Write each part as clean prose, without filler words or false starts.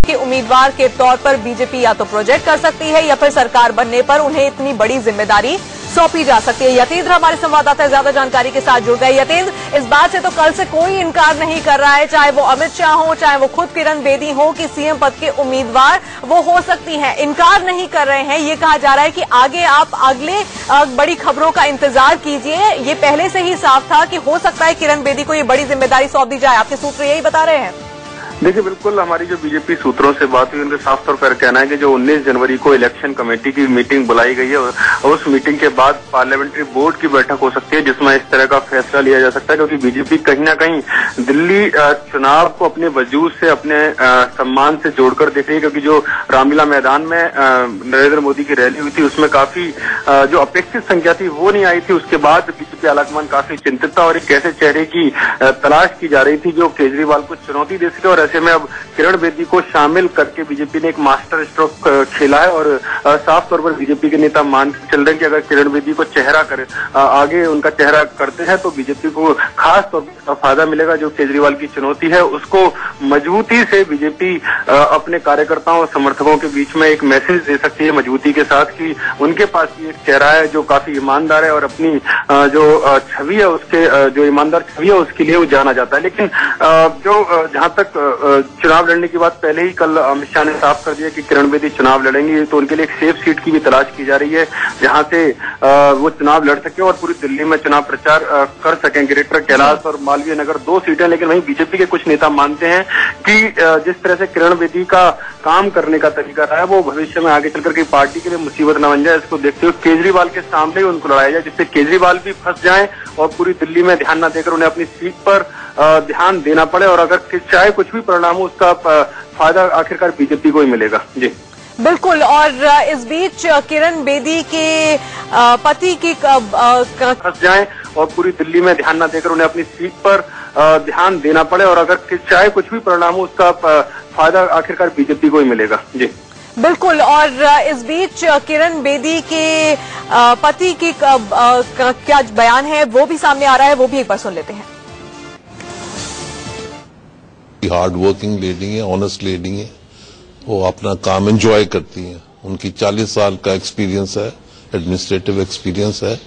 के उम्मीदवार के तौर पर बीजेपी या तो प्रोजेक्ट कर सकती है या फिर सरकार बनने पर उन्हें इतनी बड़ी जिम्मेदारी सौंपी जा सकती है। यतेंद्र हमारे संवाददाता ज्यादा जानकारी के साथ जुड़ गए। यतेंद्र, इस बात से तो कल से कोई इनकार नहीं कर रहा है, चाहे वो अमित शाह हो, चाहे वो खुद किरण बेदी हो, कि सीएम पद के उम्मीदवार वो हो सकती हैं, इनकार नहीं कर रहे हैं। ये कहा जा रहा है कि आगे आप अगले बड़ी खबरों का इंतजार कीजिए। ये पहले से ही साफ था कि हो सकता है किरण बेदी को ये बड़ी जिम्मेदारी सौंप दी जाए। आपके सूत्र यही बता रहे हैं? देखिए, बिल्कुल हमारी जो बीजेपी सूत्रों से बात हुई, उनका साफ तौर पर कहना है कि जो 19 जनवरी को इलेक्शन कमेटी की मीटिंग बुलाई गई है, उस मीटिंग के बाद पार्लियामेंट्री बोर्ड की बैठक हो सकती है जिसमें इस तरह का फैसला लिया जा सकता है, क्योंकि बीजेपी कहीं ना कहीं दिल्ली चुनाव को अपने वजूद से, अपने सम्मान से जोड़कर देख रही है। क्योंकि जो रामलीला मैदान में नरेंद्र मोदी की रैली हुई थी, उसमें काफी जो अपेक्षित संख्या थी वो नहीं आई थी। उसके बाद बीजेपी आलाकमान काफी चिंतित था और एक ऐसे चेहरे की तलाश की जा रही थी जो केजरीवाल को चुनौती दे सके। और ऐसे में अब किरण बेदी को शामिल करके बीजेपी ने एक मास्टर स्ट्रोक खेला है और साफ तौर पर बीजेपी के नेता मान चल रहे हैं कि अगर किरण बेदी को चेहरा करे, आगे उनका चेहरा करते हैं तो बीजेपी को खास तौर पर फायदा मिलेगा। जो केजरीवाल की चुनौती है उसको मजबूती से बीजेपी अपने कार्यकर्ताओं और समर्थकों के बीच में एक मैसेज दे सकती है मजबूती के साथ कि उनके पास भी एक चेहरा है जो काफी ईमानदार है और अपनी जो छवि है, उसके जो ईमानदार छवि है उसके लिए वो जाना जाता है। लेकिन जो जहां तक चुनाव लड़ने की बात पहले ही कल अमित शाह ने साफ कर दिया कि किरण बेदी चुनाव लड़ेंगी, तो उनके लिए एक सेफ सीट की भी तलाश की जा रही है जहां से वो चुनाव लड़ सके और पूरी दिल्ली में चुनाव प्रचार कर सकें। ग्रेटर कैलाश और मालवीय नगर 2 सीटें। लेकिन वहीं बीजेपी के कुछ नेता मानते हैं कि जिस तरह से किरण बेदी का काम करने का तरीका रहा है वो भविष्य में आगे चलकर के पार्टी के लिए मुसीबत न बन जाए। इसको देखते हुए केजरीवाल के सामने ही उनको लड़ाया जाए जिससे केजरीवाल भी फंस जाए और पूरी दिल्ली में ध्यान न देकर उन्हें अपनी सीट पर ध्यान देना पड़े। और अगर चाहे कुछ भी परिणाम हो उसका फायदा आखिरकार बीजेपी को ही मिलेगा। जी बिल्कुल। और इस बीच किरण बेदी के पति की फंस जाए और पूरी दिल्ली में ध्यान न देकर उन्हें अपनी सीट पर ध्यान देना पड़े। और अगर चाहे कुछ भी परिणाम हो उसका फायदा आखिरकार बीजेपी को ही मिलेगा। जी बिल्कुल। और इस बीच किरण बेदी के पति की क्या बयान है वो भी सामने आ रहा है, वो भी एक बार सुन लेते हैं। हार्ड वर्किंग लेडी है, ऑनेस्ट लेडी है, वो अपना काम एंजॉय करती हैं। उनकी 40 साल का एक्सपीरियंस है, एडमिनिस्ट्रेटिव एक्सपीरियंस है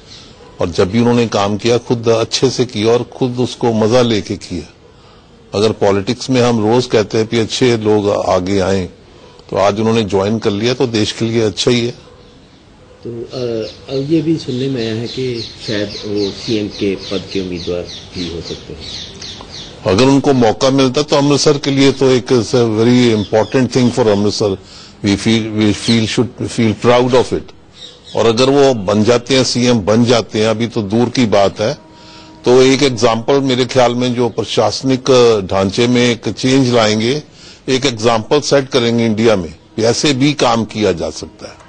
और जब भी उन्होंने काम किया खुद अच्छे से किया और खुद उसको मजा लेके किया। अगर पॉलिटिक्स में हम रोज कहते हैं कि अच्छे लोग आगे आए, तो आज उन्होंने ज्वाइन कर लिया तो देश के लिए अच्छा ही है। तो ये भी सुनने में आया है कि शायद वो सीएम के पद के उम्मीदवार भी हो सकते हैं। अगर उनको मौका मिलता तो अमृतसर के लिए तो एक very important thing for Amritsar. We should feel proud of it. और अगर वो बन जाते हैं, सीएम बन जाते हैं, अभी तो दूर की बात है, तो एक एग्जाम्पल मेरे ख्याल में जो प्रशासनिक ढांचे में एक चेंज लाएंगे, एक एग्जाम्पल सेट करेंगे इंडिया में, ऐसे भी काम किया जा सकता है।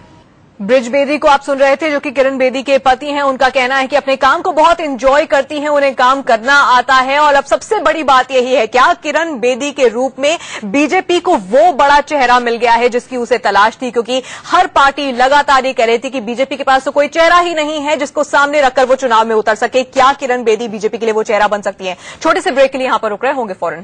ब्रिज बेदी को आप सुन रहे थे, जो कि किरण बेदी के पति हैं। उनका कहना है कि अपने काम को बहुत एंजॉय करती हैं, उन्हें काम करना आता है। और अब सबसे बड़ी बात यही है, क्या किरण बेदी के रूप में बीजेपी को वो बड़ा चेहरा मिल गया है जिसकी उसे तलाश थी? क्योंकि हर पार्टी लगातार ये कह रही थी कि बीजेपी के पास तो कोई चेहरा ही नहीं है जिसको सामने रखकर वो चुनाव में उतर सके। क्या किरण बेदी बीजेपी के लिए वो चेहरा बन सकती है? छोटे से ब्रेक के लिए यहां पर रुक रहे होंगे फौरन।